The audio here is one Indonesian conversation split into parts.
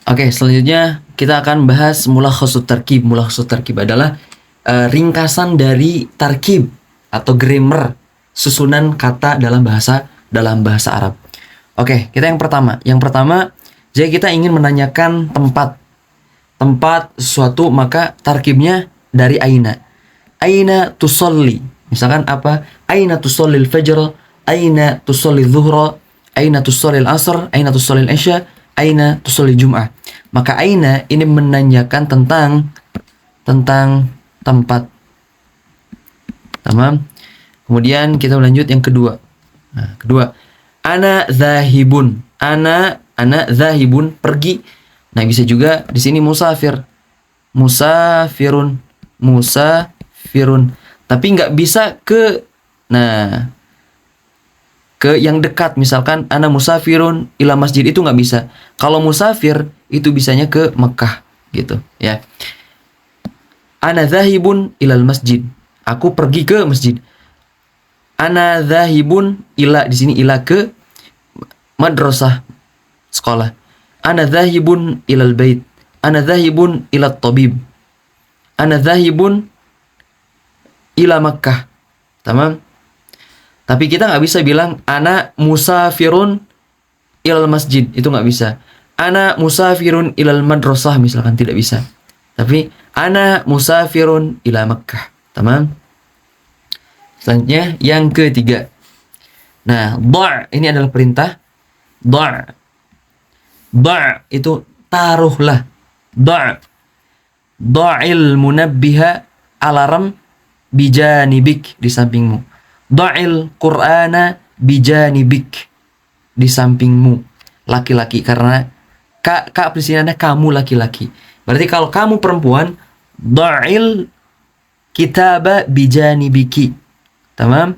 Oke, selanjutnya kita akan bahas mulakhasut tarkib. Mulakhasut tarkib adalah ringkasan dari tarkib atau grammar, susunan kata dalam bahasa Arab. Oke, kita yang pertama. Yang pertama, jadi kita ingin menanyakan tempat sesuatu, maka tarkibnya dari aina. Aina tusolli. Misalkan apa? Aina tusallil fajr, aina tusallil zuhra, aina tusallil asr, aina tusallil isya, aina tusallil jum'ah. Maka aina ini menanyakan tentang tempat. Tamam. Kemudian kita lanjut yang kedua. Nah, kedua, ana zahibun. Ana zahibun, pergi. Nah, bisa juga di sini musafir. Musafirun. Tapi nggak bisa ke yang dekat, misalkan ana musafirun ila masjid, itu nggak bisa. Kalau musafir itu bisanya ke Mekah gitu ya. Ana zahibun ilal masjid, aku pergi ke masjid. Ana zahibun ila, di sini ila ke madrasah, sekolah. Ana zahibun ilal bait, ana zahibun ila tabib, ana zahibun ila Makkah. Tamam. Tapi kita nggak bisa bilang ana musafirun ilal masjid, itu nggak bisa. Ana musafirun ilal madrasah misalkan, tidak bisa. Tapi ana musafirun ila Makkah. Tamam. Selanjutnya yang ketiga. Nah, da' ini adalah perintah. Da' itu taruhlah. Da'il munabbiha, alarm, bijanibik, di sampingmu. Da'il Qur'ana bijanibik, di sampingmu. Laki-laki, karena kak di sini ada kamu laki-laki. Berarti kalau kamu perempuan, da'il kitaba bijanibiki. Tamam?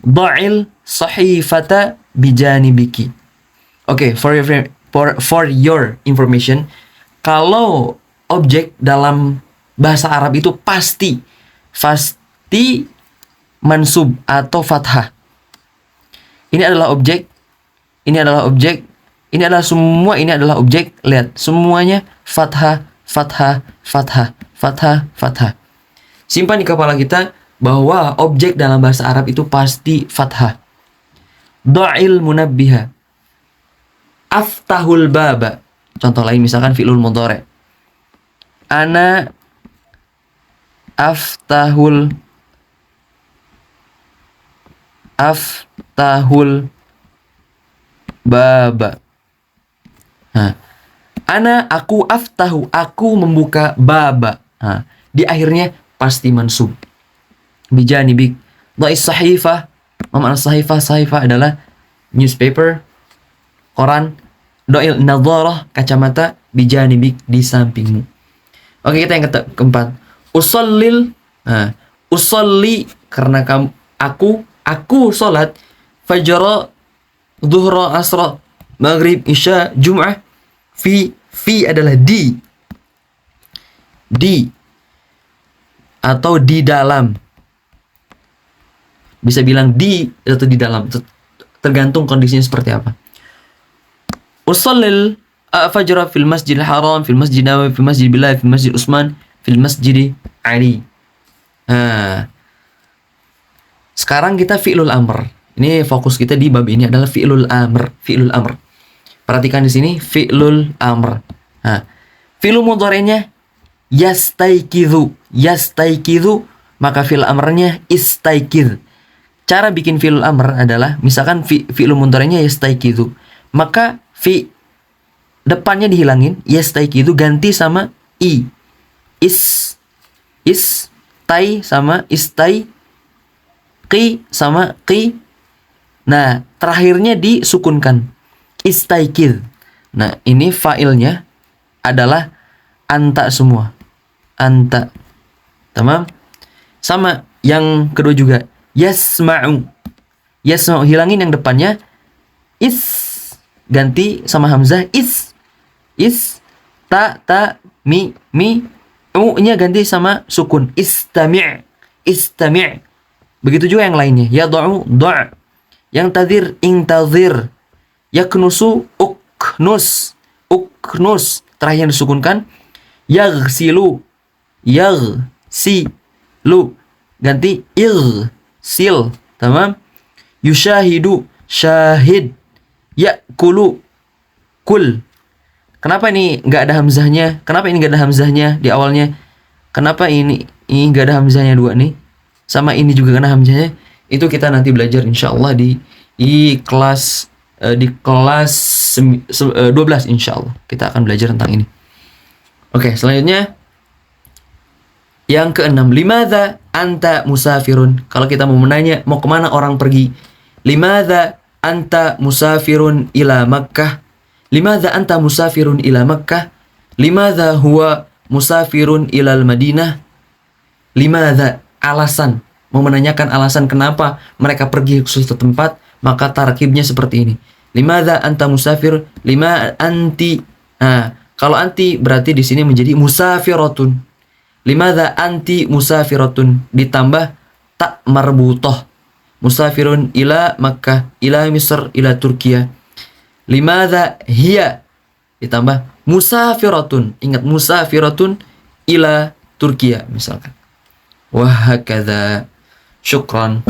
Da'il sahifata bijanibiki. Oke, for your information, kalau objek dalam bahasa Arab itu pasti mansub atau fathah. Ini adalah objek, ini adalah objek, ini adalah semua, ini adalah objek. Lihat, semuanya fathah. Simpan di kepala kita bahwa objek dalam bahasa Arab itu pasti fathah. Da'il munabbiha, aftahul baba. Contoh lain misalkan fi'lul mudhari'. Ana aftahul baba. Nah, ana, aku, aftahu, aku membuka, baba. Nah, di akhirnya pasti mansub. Bijanibik. Dha'is sahifah. Makna sahifah adalah newspaper, koran. Dha'il nadharah, kacamata, bijanibik, di sampingmu. Oke, kita yang keempat. Usallil. Nah, usalli, karena aku sholat. Fajra, zuhra, asra, maghrib, isya, jum'ah. Fi adalah di atau di dalam. Bisa bilang di atau di dalam, tergantung kondisinya seperti apa. Usallil fajra fil masjidil haram, fil masjid Nabawi, fil masjid Bilal, fil masjid Utsman, fil masjid Ali. Nah, sekarang kita fi'lul amr. Ini fokus kita di bab ini adalah fi'lul amr. Perhatikan di sini fi'lul amr. Nah, fi'lul mudhari'nya yastaiqidhu, maka fi'l amrnya istaikidh. Cara bikin fi'lul amr adalah misalkan fi'lul mudhari'nya yastaiqidhu, maka depannya dihilangin, yastaiqidhu ganti sama i. Tai sama istai, qi sama qi. Nah, terakhirnya disukunkan, istaikidh. Nah, ini fa'ilnya adalah anta semua. Anta. Tamam? Sama yang kedua juga. Yasma'u, hilangin yang depannya. Ganti sama hamzah. Ta, mi. U-nya ganti sama sukun. Istami'. Begitu juga yang lainnya. Yad'u, da'. Yang tadhir, intadhir. Yaknusu, uknus. yaknus. Terakhir yang disukunkan. Yaghsilu. Yaghsilu. Ganti sil. Tamam? Yushahidu. Syahid. Yakulu. Kul. Kenapa ini nggak ada hamzahnya? Kenapa ini nggak ada hamzahnya di awalnya? Kenapa ini nggak ada hamzahnya dua nih? Sama ini juga karena hamzahnya. Itu kita nanti belajar insyaallah di kelas 12 insyaallah. Kita akan belajar tentang ini. Oke, selanjutnya yang keenam, limadza anta musafirun. Kalau kita mau menanya mau kemana orang pergi, limadza anta musafirun ila Makkah. Limadza anta musafirun ila Makkah? Limadza huwa musafirun ilal Madinah? Limadza, alasan. Mau menanyakan alasan kenapa mereka pergi ke suatu tempat, maka tarkibnya seperti ini. Limadza anta musafir? Lima anti. Nah, kalau anti berarti di sini menjadi musafiratun. Limadza anti musafiratun ditambah tak marbutoh. Musafirun ila Makkah, ila Misr, ila Turkiya. Limadza hiya ditambah musafiratun. Ingat musafiratun ila Turkiya misalkan. Wahakadza. Syukran.